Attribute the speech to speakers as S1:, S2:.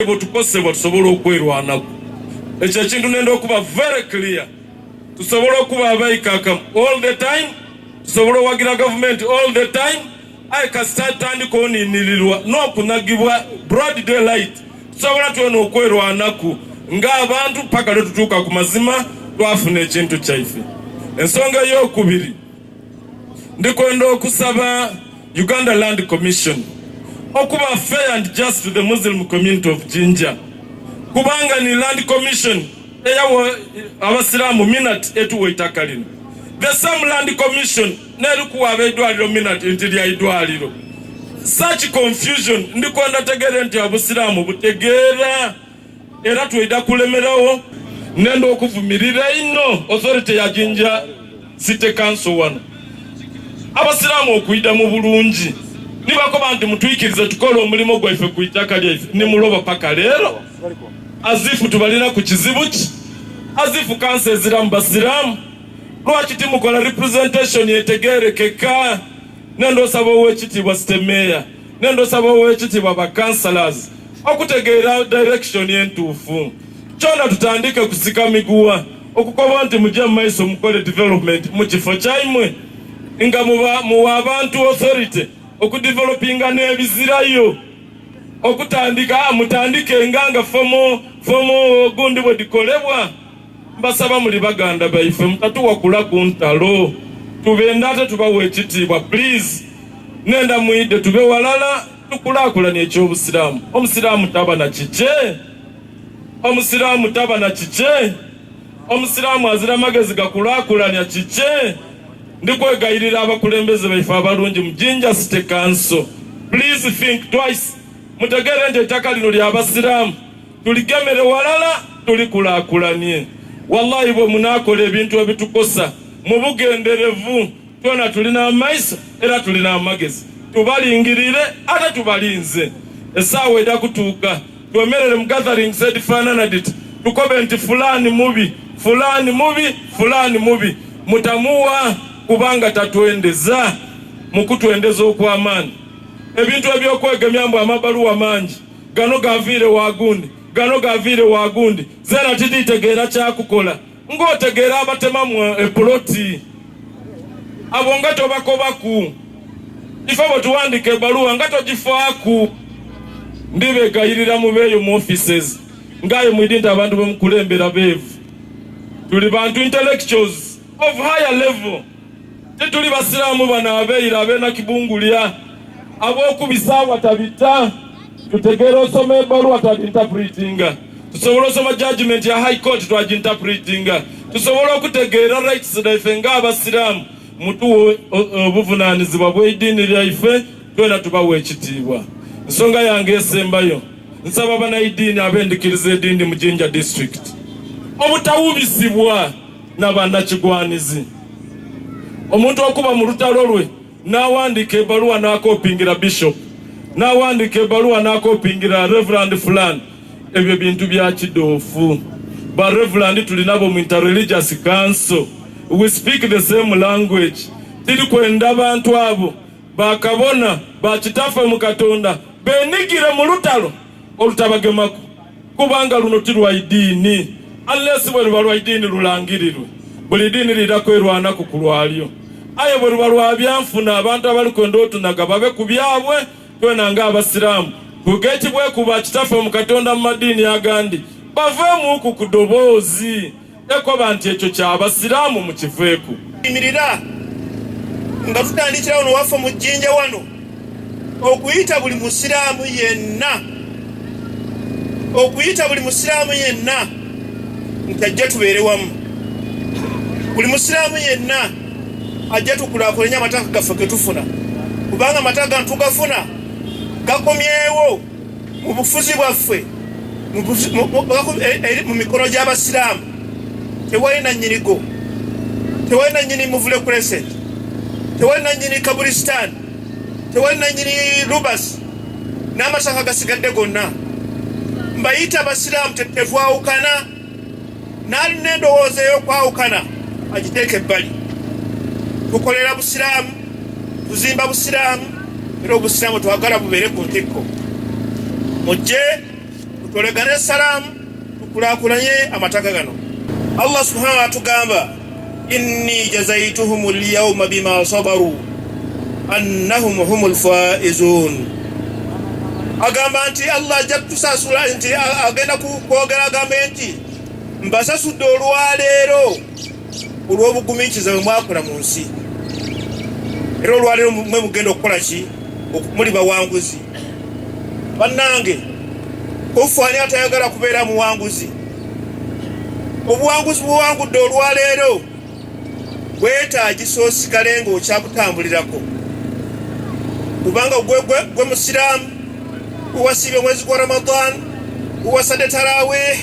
S1: tukosebwa tusobola okwerwanako. Ekyo ekintu nenda okuba very clear. Tusobola okuba abaikaka all the time, tusobola wagira government all the time. Aikasitandika oninilirwa n'okunagibwa broad daylight. Tusobola tuwona okwerwanako ng'abantu paka letutuuka ku mazima twafuna ekintu kyaife. Ensonga ey'okubiri, ndikwenda okusaba Uganda Land Commission okuba fair and just to the Muslim community of Jinja. Kubanga ni Land Commission eyawo Abasiraamu minute etuwa ettaka lino. The same Land Commission nerikuwa abeddwaliro minute nti lya idwaliro. Such confusion ndikwenda tegere nti Abasiraamu butegeera era tweda kulemerawo nenda okuvumirira ino authority ya Jinja City Council wano. Abasiraamu okuyida mu bulungi nibakoba nti mutwikirize tukola omulimo gwaife ku itaka lyaife ni muloba paka leero azifu tubalina ku kizibu ki azifu kansa ezira mu Basiraamu lwaki timukola representation yetegerekeka. Nendo osaba ow'ekitiibwa Sitemeya, nendo osaba ow'ekitiibwa bakansalas okutegeera direction yentuufu. Kyona tutandike kusika miguwa okukoba nti mujja mu maiso mukole development mu kifo kyaimwe nga muwa abantu authority okudevelopinga n'ebizirayo okutandika mutandike nganga fomo gundi bwedikolebwa. Mbasaba muli baganda baife mutatuwa kula ku ntalo tubenda ate tubawa ekitiibwa please. Nenda mwide tube walala tukulaakulanya eky'Obusiraamu. Omusiraamu taba na kike, Omusiraamu taba na kike, Omusiraamu azira magezi gakulaakulanya kike. Ndikwegayirira abakulembeze baife abalungi mu Jinja City Council, please think twice. Mutegere nti ettaka lino lya Abasiraamu tuligemere walala tulikulaakulanye. Wallahi bwe munaakola ebintu ebitukosa mu bugenderevu twona tulina amaiso era tulina amagezi tubalingirire ate tubalinze. Essaawa eda kutuuka twemerere mu gatherings edifaanana diti tukobe nti fulani mubi, fulani mubi, fulani mubi. Mutamuwa kubanga tatwendeza mukutwendeza okw'amaani. Ebintu ebyokwegemya mbu amabaluwa mangi gano gaviire wagundi, gano gaviire wagundi zera tiditegeera kyakukola ng'otegeera abatemamu epuloti abo nga tobakobaku ife bwe tuwandika ebaluwa nga togifaaku. Ndibegayirira mubeeyo mu offices ngaye mwidi nti abantu bemukulembera beevu. Tuli bantu intellectuals of higher level. Tituli Basiraamu bano abeeyira abeena kibungulya ab'okubisaawa tabita. Tutegeera osoma ebaluwa twaginterpretinga, tusobola osoma judgment ya high court twaginterpretinga, tusobola okutegeera rights dhaife ng'Abasiraamu. Mutuwe obuvunaanyizibwa bw'eddiini lyaife twena tubawa ekitiibwa. Ensonga yange esembayo nsaba bannayiddiini ab'endikiriza eddiini mu Jinja district obutawubisibwa n'abannakigwanizi. Omuntu okuba mu lutalo lwe n'awandiika ebaluwa n'akoopingira bishop, n'awandiika ebaluwa n'akoopingira reverend fulani, ebyo bintu bya kidoofu. Ba reverend tulinabo mu interreligious council, we speak the same language. Tiri kwenda bantu abo bakabona bakitaffe mu Katonda benigire mu lutalo olutabagemaku kubanga luno tirwa iddiini unless bwe luba lwa iddiini lulangirirwe. Buli ddiini lirakwerwanako ku lwalyo. Aye bwe luba lwa byanfuna abantu abali kwenda otunaga babe ku byabwe. Twena ng'Abasiraamu kugekibwe kuba kitaffe mu Katonda mu madiini agandi baveemu ku kudoboozi ekoba nti ekyo ky'Abasiraamu mukiveeku.
S2: Imirira nga tutandikira wano waffe mu Jinja wano okuyita buli Musiraamu yenna, okuyita buli Musiraamu yenna nti ajja tubeere wamu. Buli Musiraamu yenna ajja tukulaakulanya amataka gaffe ge tufuna kubanga amataka ntugafuna gakomyewo mu bufuzi bwaffe mu mikono gy'Abasiraamu. Tewali na nyinigo, tewali na nyini Muvule Crescent, tewali na nyini Kaburistan, tewali na nyini Rubas n'amasaka gasigadde gonna. Mbayita Abasiraamu tetwawukana n'alina endowooza ey'okwawukana agiteeka ebbali. Tukolera Busiraamu, tuzimba Busiraamu era Obusiraamu twagala bubeere ku ntikko. Mujje tutolegane salaamu tukulakulanye amataka gano. Allah subhanahu atugamba inni jazaituhum alyawma bima sabaru annahum humul faizun. Agamba nti Allah jatusasula nti agenda kwogera Gavumenti mbasasudde olwaleero olw'obugumiikiza bwe mwakola mu nsi. Era olwaleero mwe mugenda okukola ki? Muli bawanguzi. Bannange, kufaani atayagala kubeera muwanguzi. Obuwanguzi buwangudde olwaleero bwetaagisa osigale ng'okyabutambulirako. Kubanga gwe musiraamu, uwasiibye mwezi gwa Ramadan, uwasadde tarawih,